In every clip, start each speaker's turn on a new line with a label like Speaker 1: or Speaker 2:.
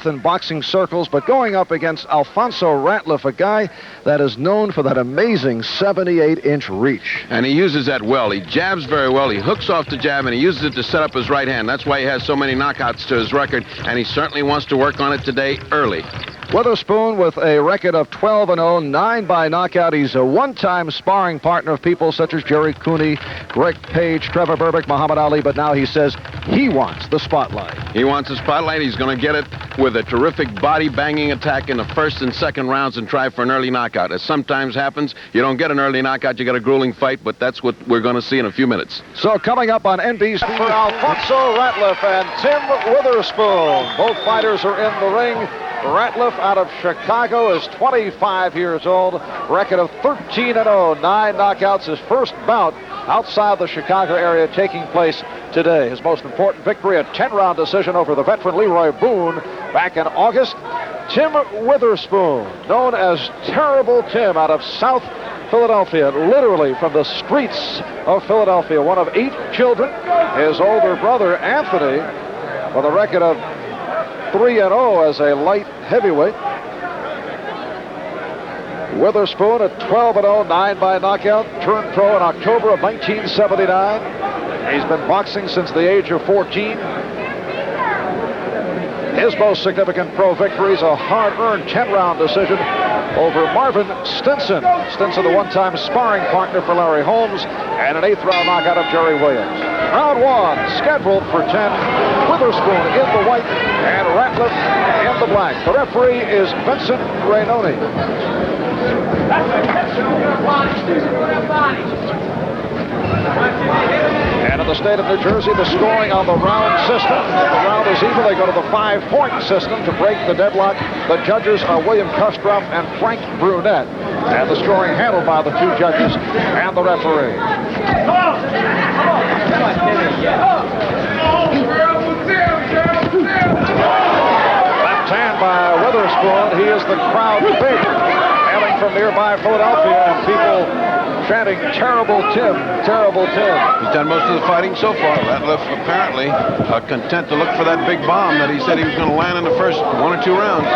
Speaker 1: in boxing circles, but going up against Alfonzo Ratliff, a guy that is known for that amazing 78-inch reach.
Speaker 2: And he uses that well. He jabs very well. He hooks off the jab, and he uses it to set up his right hand. That's why he has so many knockouts to his record, and he certainly wants to work on it today early.
Speaker 1: Witherspoon with a record of 12-0, 9 by knockout. He's a one-time sparring partner of people such as Jerry Cooney, Greg Page, Trevor Berbick, Muhammad Ali, but now he says he wants the spotlight.
Speaker 2: He wants the spotlight. He's going to get it with a terrific body-banging attack in the first and second rounds and try for an early knockout. As sometimes happens, you don't get an early knockout, you get a grueling fight, but that's what we're going to see in a few minutes.
Speaker 1: So coming up on NBC for Alfonzo Ratliff and Tim Witherspoon. Both fighters are in the ring. Ratliff out of Chicago is 25 years old. Record of 13-0, 9 knockouts. His first bout outside the Chicago area taking place today. His most important victory, a 10-round decision over the veteran Leroy Boone back in August. Tim Witherspoon, known as Terrible Tim, out of South Philadelphia, literally from the streets of Philadelphia. One of 8 children. His older brother, Anthony, with a record of 3-0 as a light heavyweight. Witherspoon at 12-0, 9 by knockout. Turned pro in October of 1979. He's been boxing since the age of 14. His most significant pro victory is a hard-earned 10-round decision over Marvin Stinson. Stinson, the one-time sparring partner for Larry Holmes, and an 8th-round knockout of Jerry Williams. Round 1 scheduled for 10. Witherspoon in the white and Ratliff in the black. The referee is Vincent Rainoni. And in the state of New Jersey, the scoring on the round system. If the round is even, they go to the 5-point system to break the deadlock. The judges are William Coachstrout and Frank Brunette. And the scoring handled by the 2 judges and the referee. Left hand by Witherspoon. He is the crowd favorite, hailing from nearby Philadelphia, and people chanting, "Terrible Tim, Terrible Tim."
Speaker 2: He's done most of the fighting so far. Ratliff apparently content to look for that big bomb that he said he was going to land in the first 1 or 2 rounds.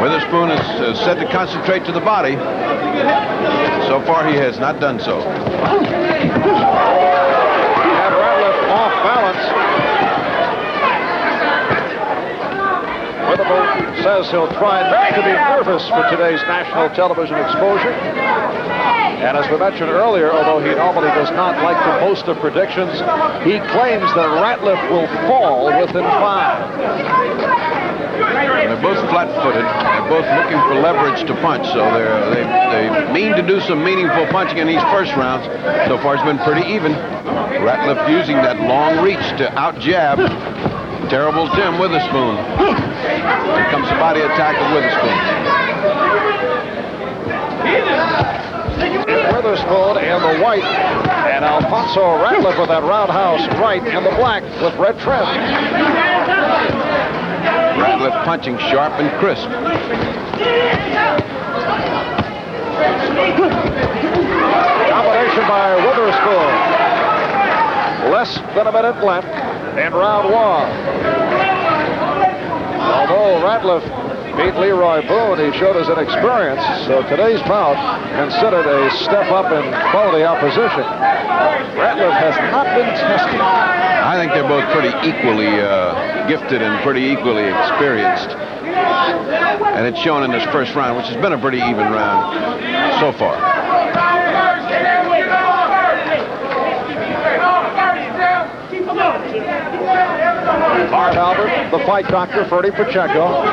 Speaker 2: Witherspoon is said to concentrate to the body. So far, he has not done so.
Speaker 1: And Ratliff off balance. Witherspoon says he'll try not to be nervous for today's national television exposure. And as we mentioned earlier, although he normally does not like to post the predictions, he claims that Ratliff will fall within 5.
Speaker 2: They're both flat-footed. They're both looking for leverage to punch, so they mean to do some meaningful punching in these first rounds. So far, it's been pretty even. Ratliff using that long reach to out-jab Terrible Tim Witherspoon. Here comes the body attack of Witherspoon.
Speaker 1: Witherspoon in the white, and Alfonzo Ratliff with that roundhouse right in the black with red trim.
Speaker 2: Ratliff punching sharp and crisp.
Speaker 1: Combination by Witherspoon. Less than a minute left in round 1. Although Ratliff beat Leroy Boone, he showed his inexperience, so today's bout considered a step up in quality opposition. Ratliff has not been tested.
Speaker 2: I think they're both pretty equally gifted and pretty equally experienced. And it's shown in this first round, which has been a pretty even round so far.
Speaker 1: Marv Albert, the fight doctor, Ferdy Pacheco,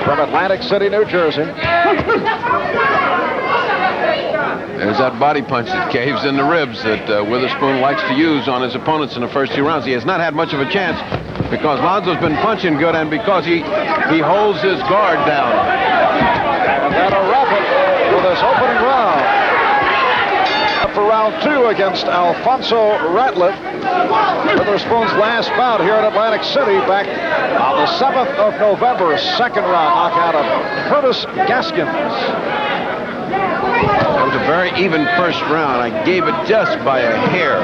Speaker 1: from Atlantic City, New Jersey.
Speaker 2: There's that body punch that caves in the ribs that Witherspoon likes to use on his opponents in the first 2 rounds. He has not had much of a chance because Lonzo's been punching good and because he holds his guard down.
Speaker 1: And that'll wrap it for this opening round. For round 2 against Alfonzo Ratliff. Witherspoon's last bout here in Atlantic City back on the 7th of November. 2nd round knockout of Curtis Gaskins.
Speaker 2: It was a very even first round. I gave it just by a hair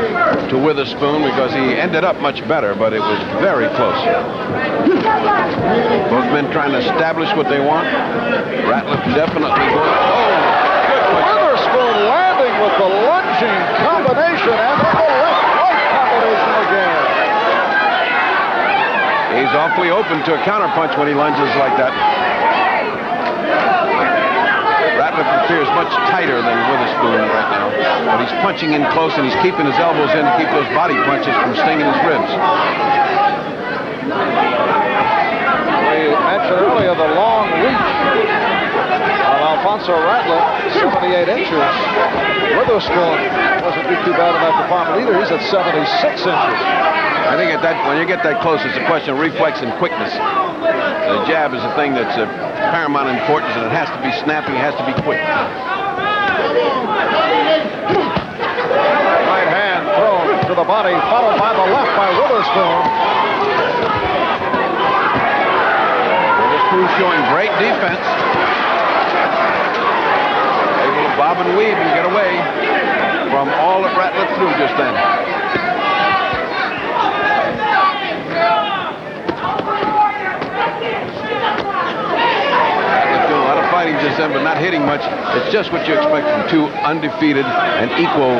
Speaker 2: to Witherspoon because he ended up much better, but it was very close. Both men trying to establish what they want. Ratliff definitely going. Oh, good punch.
Speaker 1: Witherspoon landing with the lunging combination and the left-right combination again.
Speaker 2: He's awfully open to a counterpunch when he lunges like that. Ratliff appears much tighter than Witherspoon right now. But he's punching in close and he's keeping his elbows in to keep those body punches from stinging his ribs.
Speaker 1: We mentioned earlier the long reach of Alfonso Ratliff, 78 inches. Witherspoon doesn't do too bad in that department either. He's at 76 inches.
Speaker 2: I think when you get that close, it's a question of reflex and quickness. The jab is a thing that's of paramount importance, and it has to be snappy, it has to be quick.
Speaker 1: Right hand thrown to the body, followed by the left by Witherspoon.
Speaker 2: Witherspoon showing great defense. Able to bob and weave and get away from all that Ratliff threw just then. Fighting just then, but not hitting much. It's just what you expect from two undefeated and equal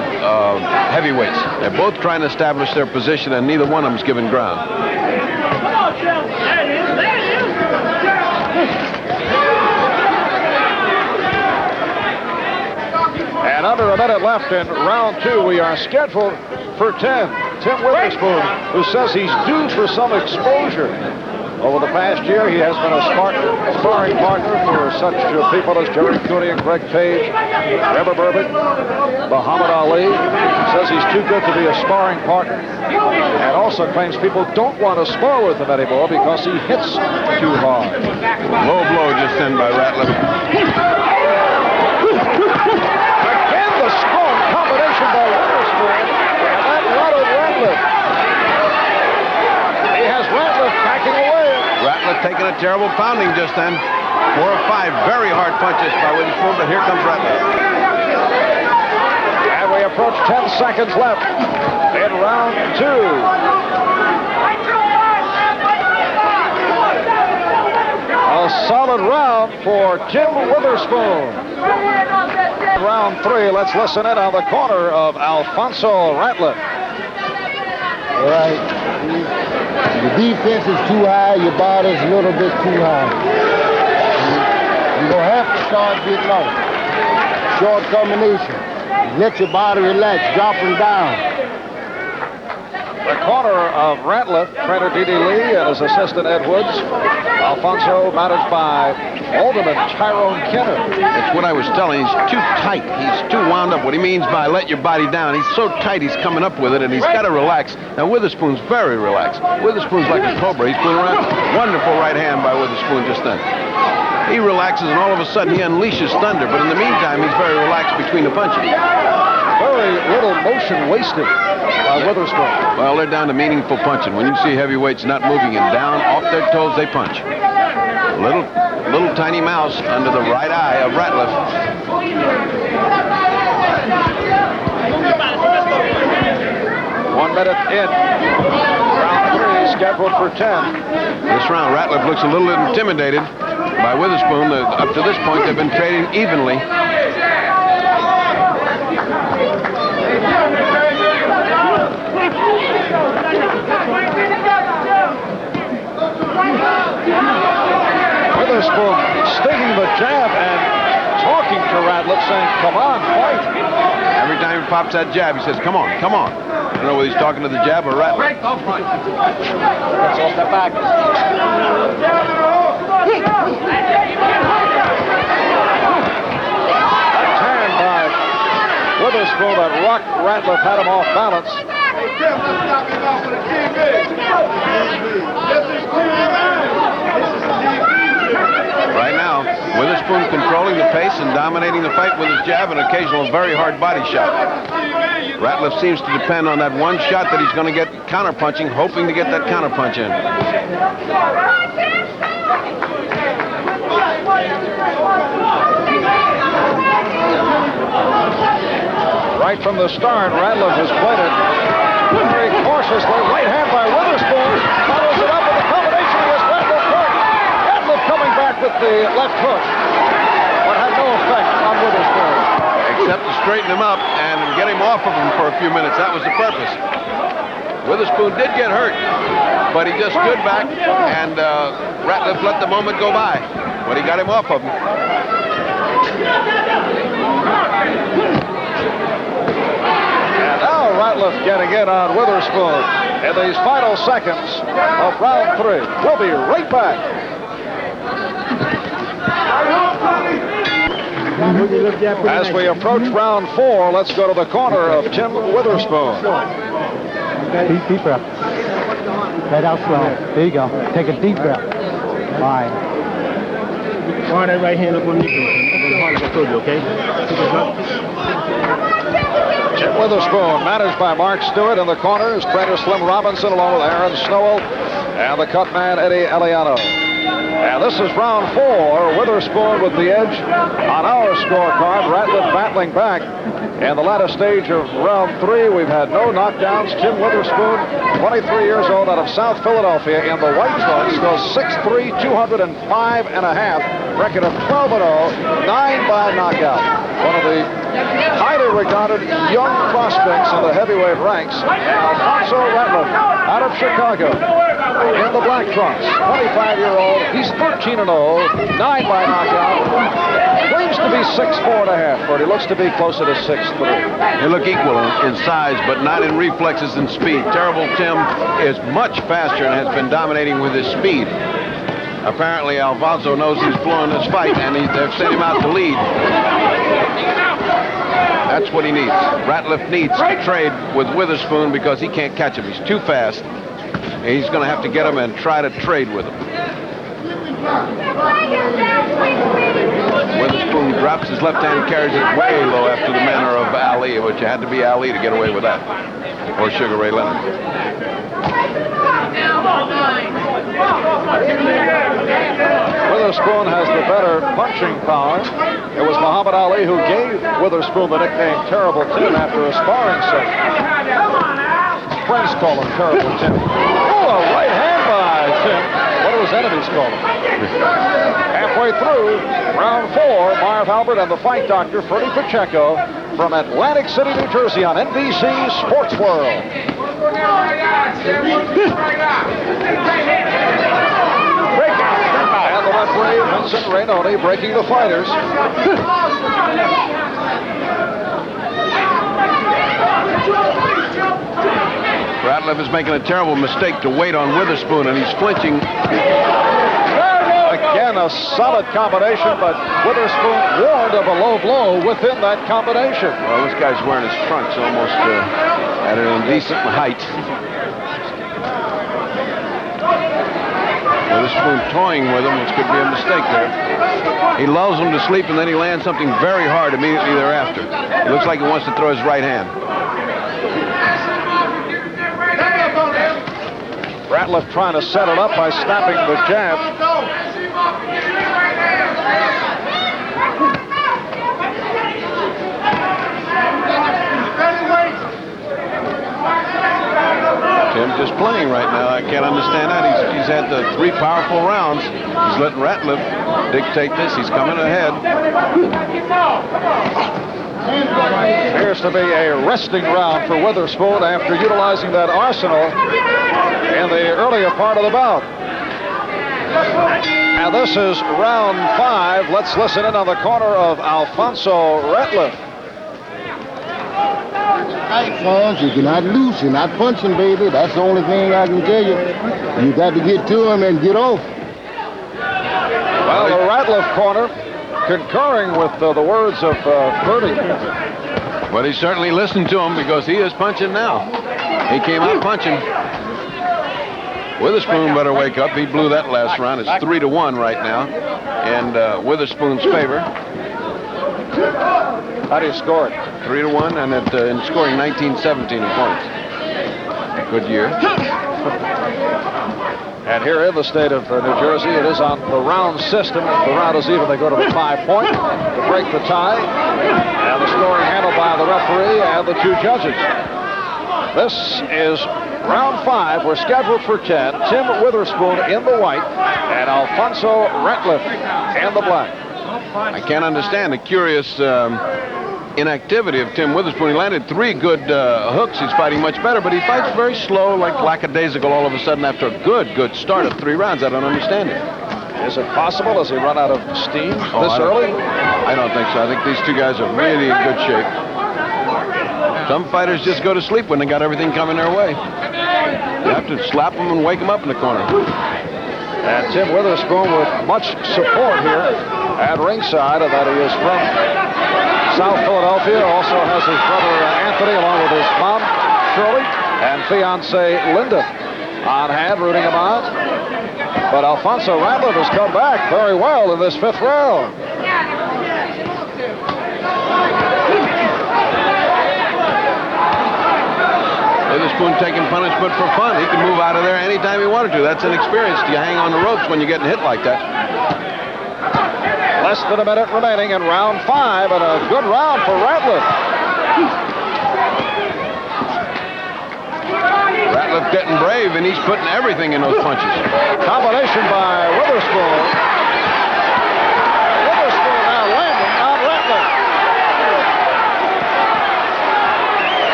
Speaker 2: heavyweights. They're both trying to establish their position, and neither one of them's given ground.
Speaker 1: And under a minute left in round two, we are scheduled for 10. Tim Witherspoon, who says he's due for some exposure. Over the past year, he has been a sparring partner for such people as Jerry Cooney and Greg Page, Trevor Burbick, Muhammad Ali. Says he's too good to be a sparring partner, and also claims people don't want to spar with him anymore because he hits too hard.
Speaker 2: Low blow just then by Ratliff.
Speaker 1: Again, the strong combination by Witherspoon, and that rattled Ratliff. He has Ratliff backing away.
Speaker 2: Ratliff taking a terrible pounding just then. 4 or 5 very hard punches by Witherspoon, but here comes Ratliff.
Speaker 1: And we approach 10 seconds left in round two. A solid round for Tim Witherspoon. Round three, let's listen in on the corner of Alfonzo Ratliff.
Speaker 3: All right. The defense is too high, your body's a little bit too high. You're going to have to start getting low. Short combination. Let your body relax, drop them down.
Speaker 1: The corner of Ratliff, trainer D.D. Lee and his assistant Ed Woods. Alfonso managed by Alderman Tyrone Kenner.
Speaker 2: It's what I was telling. He's too tight. He's too wound up. What he means by let your body down, he's so tight he's coming up with it, and he's got to relax. Now, Witherspoon's very relaxed. Witherspoon's like a cobra. He's pulling around. Wonderful right hand by Witherspoon just then. He relaxes, and all of a sudden he unleashes thunder, but in the meantime, he's very relaxed between the punches.
Speaker 1: Very little motion wasted by Witherspoon.
Speaker 2: Well, they're down to meaningful punching. When you see heavyweights not moving and down off their toes, they punch. Little tiny mouse under the right eye of Ratliff.
Speaker 1: One minute in. Round three scheduled for 10.
Speaker 2: This round, Ratliff looks a little intimidated by Witherspoon. Up to this point, they've been trading evenly.
Speaker 1: Witherspoon stinging the jab and talking to Ratliff, saying, "Come on, fight."
Speaker 2: Every time he pops that jab, he says, "Come on, come on." I don't know whether he's talking to the jab or Ratliff.
Speaker 1: Let's all step back. A turn by Witherspoon that rocked Ratliff, had him off balance.
Speaker 2: Right now, Witherspoon controlling the pace and dominating the fight with his jab and occasional very hard body shot. Ratliff seems to depend on that one shot that he's going to get counterpunching, hoping to get that counterpunch in.
Speaker 1: Right from the start, Ratliff has played it very cautiously. Right hand by Witherspoon. Follows it up with a combination against Ratliff Court. Ratliff coming back with the left hook, but had no effect on Witherspoon.
Speaker 2: Except to straighten him up and get him off of him for a few minutes. That was the purpose. Witherspoon did get hurt, but he just stood back, and Ratliff let the moment go by. But he got him off of him.
Speaker 1: And now Ratliff getting in on Witherspoon in these final seconds of round 3. We'll be right back. As we approach round 4, let's go to the corner of Tim Witherspoon.
Speaker 4: Deep breath. Head out slow. There you go. Take a deep breath. Fine.
Speaker 5: Line that right hand up on the knee. Hard like I told you, okay?
Speaker 1: Tim Witherspoon, managed by Mark Stewart in the corners. Trainer Slim Robinson along with Aaron Snowell and the cut man Eddie Eliano. And this is round 4. Witherspoon with the edge on our scorecard. Ratliff battling back. In the latter stage of round 3, we've had no knockdowns. Tim Witherspoon, 23 years old, out of South Philadelphia, in the white trunks, goes 6'3", 205.5, record of 12-0, 9 by knockout. One of the highly regarded young prospects in the heavyweight ranks, Alfonzo Ratliff, out of Chicago, in the black trunks, 25-year-old. He's 13-0, 9 by knockout. Claims to be 6'4.5", but he looks to be closer to 6'3".
Speaker 2: They look equal in size, but not in reflexes and speed. Terrible Tim is much faster and has been dominating with his speed. Apparently, Alfonso knows he's blowing this fight, and they've sent him out to lead. That's what he needs. Ratliff needs to trade with Witherspoon because he can't catch him. He's too fast. And he's going to have to get him and try to trade with him. Witherspoon drops his left hand, carries it way low after the manner of Ali, which you had to be Ali to get away with that, or Sugar Ray Leonard.
Speaker 1: Witherspoon has the better punching power. It was Muhammad Ali who gave Witherspoon the nickname Terrible Tim after a sparring session. His friends call him Terrible Tim. Oh, a right hand by Tim. What do his enemies call him? Halfway through round 4, Marv Albert and the fight doctor, Freddie Pacheco, from Atlantic City, New Jersey, on NBC Sports World. And the referee, Vincent Rainoni, breaking the fighters.
Speaker 2: Ratliff is making a terrible mistake to wait on Witherspoon, and he's flinching.
Speaker 1: Again, a solid combination, but Witherspoon warned of a low blow within that combination.
Speaker 2: Well, this guy's wearing his trunks almost at an indecent height. Witherspoon toying with him, which could be a mistake there. He lulls him to sleep, and then he lands something very hard immediately thereafter. It looks like he wants to throw his right hand.
Speaker 1: Ratliff trying to set it up by snapping the jab.
Speaker 2: Tim just playing right now. I can't understand that. He's had the 3 powerful rounds. He's letting Ratliff dictate this. He's coming ahead.
Speaker 1: Appears to be a resting round for Witherspoon after utilizing that arsenal in the earlier part of the bout. And this is round 5. Let's listen in on the corner of Alfonzo Ratliff.
Speaker 3: Right, Fonz, you cannot loose. You're not punching, baby. That's the only thing I can tell you. You got to get to him and get off.
Speaker 1: Well, the Ratliff corner concurring with the words of Purdy.
Speaker 2: But he certainly listened to him because he is punching now. He came out punching. Witherspoon better wake up. He blew that last round. It's 3-1 right now in Witherspoon's favor.
Speaker 1: How do you score it?
Speaker 2: 3-1, and in scoring 19-17 points. Good year.
Speaker 1: And here in the state of New Jersey, it is on the round system. If the round is even, they go to the 5-point to break the tie. And the scoring handled by the referee and the 2 judges. This is round 5. We're scheduled for 10. Tim Witherspoon in the white and Alfonzo Ratliff in the black.
Speaker 2: I can't understand the curious inactivity of Tim Witherspoon. He landed 3 good hooks. He's fighting much better, but he fights very slow, like lackadaisical all of a sudden after a good start of 3 rounds. I don't understand it.
Speaker 1: Is it possible? Has he run out of steam this early?
Speaker 2: I don't think so. I think these 2 guys are really in good shape. Some fighters just go to sleep when they got everything coming their way. You have to slap them and wake them up in the corner.
Speaker 1: And Tim Witherspoon with much support here at ringside, and that he is from South Philadelphia. Also has his brother Anthony along with his mom Shirley and fiance Linda on hand rooting him on. But Alfonzo Ratliff has come back very well in this 5th round.
Speaker 2: Witherspoon taking punishment for fun. He can move out of there anytime he wanted to. That's inexperience. You hang on the ropes when you're getting hit like that.
Speaker 1: Less than a minute remaining in round 5, and a good round for Ratliff.
Speaker 2: Ratliff getting brave, and he's putting everything in those punches.
Speaker 1: Combination by Witherspoon. Witherspoon now landing on Ratliff.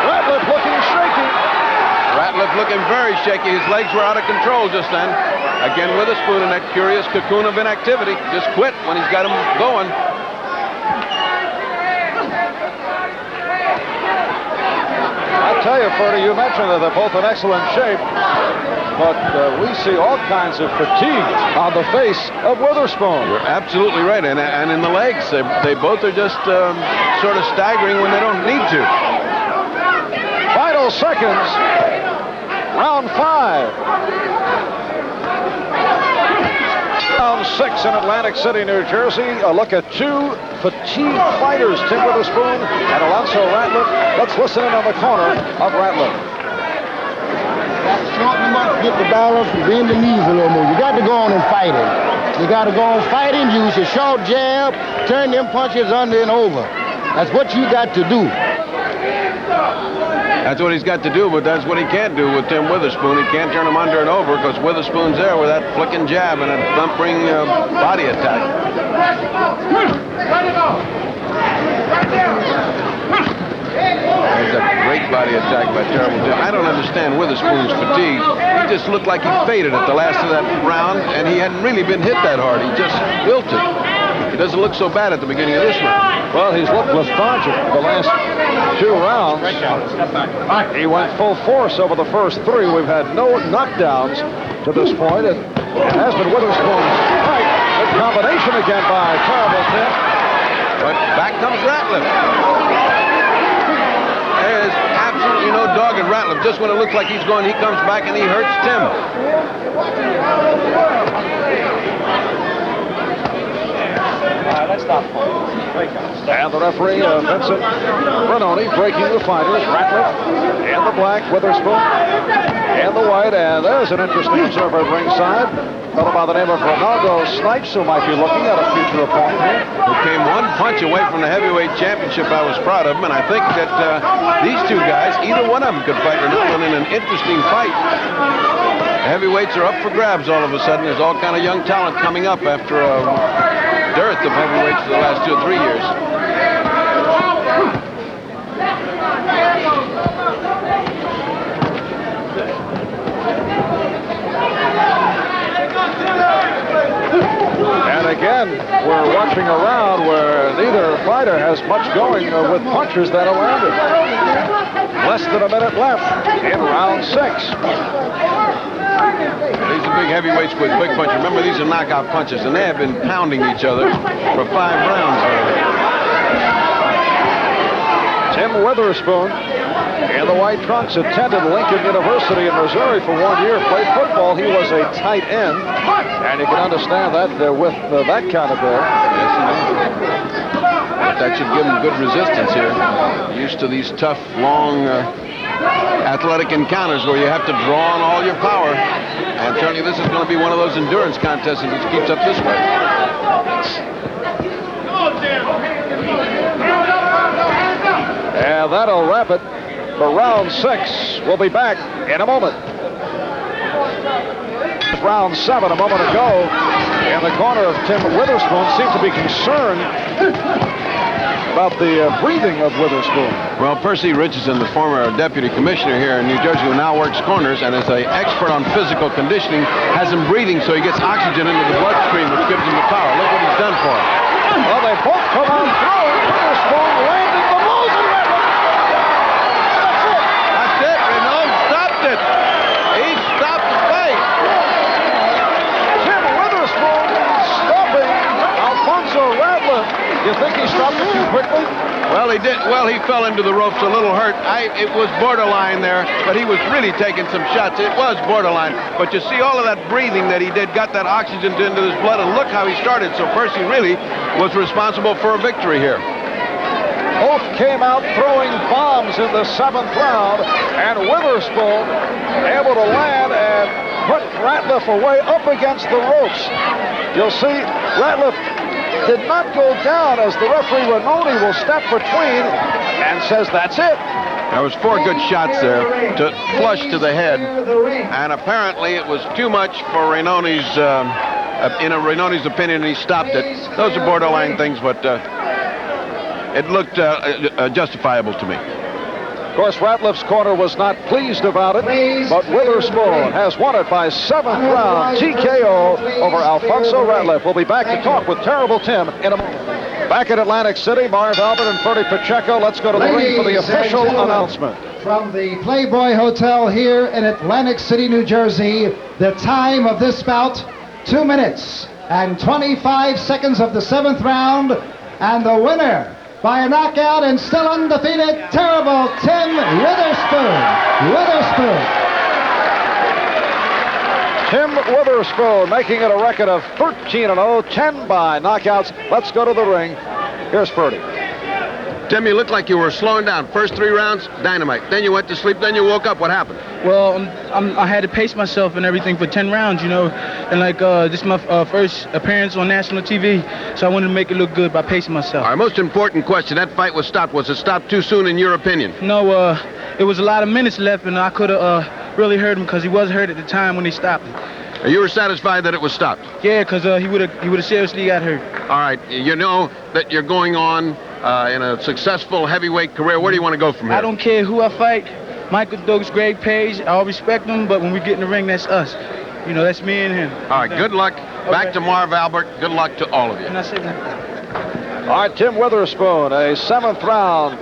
Speaker 1: Ratliff looking shaky.
Speaker 2: Ratliff looking very shaky. His legs were out of control just then. Again, Witherspoon in that curious cocoon of inactivity. Just quit when he's got him going.
Speaker 1: I tell you, Ferdy, you mentioned that they're both in excellent shape, but we see all kinds of fatigue on the face of Witherspoon.
Speaker 2: You're absolutely right, and in the legs. They both are just sort of staggering when they don't need to.
Speaker 1: Final seconds. Round 5. Round 6 in Atlantic City, New Jersey. A look at 2 fatigued fighters, Tim Witherspoon and Alfonzo Ratliff. Let's listen in on the corner of Ratliff.
Speaker 3: Shorten him up, get the balance, bend the knees a little more. You got to go on and fight him. You got to go on fighting, use your short jab, turn them punches under and over. That's what you got to do.
Speaker 2: That's what he's got to do, but that's what he can't do with Tim Witherspoon. He can't turn him under and over because Witherspoon's there with that flicking jab and a thumping body attack. There's a great body attack by Terrible Tim. I don't understand Witherspoon's fatigue. He just looked like he faded at the last of that round, and he hadn't really been hit that hard. He just wilted. He doesn't look so bad at the beginning of this round.
Speaker 1: Well, he's looked lethargic the last 2 rounds. He went full force over the first 3. We've had no knockdowns to this point. It has been Witherspoon's fight. Good combination again by Terrible Tim.
Speaker 2: But back comes Ratliff. There's absolutely no dog in Ratliff. Just when it looks like he's going, he comes back and he hurts Tim.
Speaker 1: Let's stop. And the referee, Vincent Brunoni, breaking the fighters. Ratliff and the black, Witherspoon and the white. And there's an interesting observer at ringside. A fellow by the name of Ronaldo Snipes, who might be looking at a future opponent here.
Speaker 2: Who came 1 punch away from the heavyweight championship. I was proud of him, and I think that these 2 guys, either one of them could fight Ronaldo in an interesting fight. The heavyweights are up for grabs all of a sudden. There's all kind of young talent coming up after a dearth of heavyweights for the last 2 or 3 years.
Speaker 1: And again, we're watching a round where neither fighter has much going with punches that are landed. Less than a minute left in round 6.
Speaker 2: These are big heavyweights with big punches. Remember, these are knockout punches, and they have been pounding each other for 5 rounds.
Speaker 1: Tim Witherspoon in the white trunks attended Lincoln University in Missouri for 1 year. Played football. He was a tight end, and you can understand that with that kind of build.
Speaker 2: Yes, indeed. That should give him good resistance here. Used to these tough, long, athletic encounters where you have to draw on all your power. And certainly this is going to be one of those endurance contests if it keeps up this way.
Speaker 1: And that'll wrap it for round 6. We'll be back in a moment. Round 7 a moment ago. In the corner of Tim Witherspoon seemed to be concerned about the breathing of Witherspoon.
Speaker 2: Well, Percy Richardson, the former deputy commissioner here in New Jersey, who now works corners and is an expert on physical conditioning, has him breathing so he gets oxygen into the bloodstream, which gives him the power. Look what he's done for him.
Speaker 1: Well, they both come on through. Witherspoon landing the blows and that's it.
Speaker 2: That's it. Renault stopped it. He stopped the fight.
Speaker 1: Tim Witherspoon stopping Alfonzo Ratliff. You think he stopped it too quickly?
Speaker 2: Well, he did. Well, he fell into the ropes a little hurt. It was borderline there, but he was really taking some shots. It was borderline. But you see all of that breathing that he did, got that oxygen into his blood, and look how he started. So Percy really was responsible for a victory here.
Speaker 1: Both came out throwing bombs in the 7th round, and Witherspoon able to land and put Ratliff away up against the ropes. You'll see Ratliff did not go down as the referee Renoni will step between and says that's it.
Speaker 2: There was 4 good shots there to flush to the head, and apparently it was too much for Renoni's, in Renoni's opinion, and he stopped it. Those are borderline things, but it looked justifiable to me.
Speaker 1: Of course, Ratliff's corner was not pleased about it, but Witherspoon has won it by 7th round TKO over Alfonso Ratliff. We'll be back to talk with Terrible Tim in a moment. Back at Atlantic City, Marv Albert and Ferdy Pacheco. Let's go to the ring for the official announcement.
Speaker 6: From the Playboy Hotel here in Atlantic City, New Jersey, the time of this bout, 2 minutes and 25 seconds of the 7th round, and the winner by a knockout and still undefeated, Terrible Tim Witherspoon.
Speaker 1: Tim Witherspoon making it a record of 13-0, 10 by knockouts. Let's go to the ring. Here's Ferdy.
Speaker 2: Tim, you looked like you were slowing down. First 3 rounds, dynamite. Then you went to sleep, then you woke up. What happened?
Speaker 7: Well, I had to pace myself and everything for 10 rounds, you know. And like, this is my first appearance on national TV, so I wanted to make it look good by pacing myself.
Speaker 2: Our most important question, that fight was stopped. Was it stopped too soon in your opinion?
Speaker 7: No, it was a lot of minutes left, and I could have really hurt him because he was hurt at the time when they stopped it.
Speaker 2: You were satisfied that it was stopped?
Speaker 7: Yeah, because he would have seriously got hurt.
Speaker 2: All right, you know that you're going on in a successful heavyweight career. Where do you want to go from here?
Speaker 7: I don't care who I fight. Michael Doakes, Greg Page, I all respect them, but when we get in the ring, that's us. You know, that's me and him.
Speaker 2: All right, good luck. Back to Marv Albert. Good luck to all of you.
Speaker 7: And I say that.
Speaker 1: All right, Tim Witherspoon, a 7th round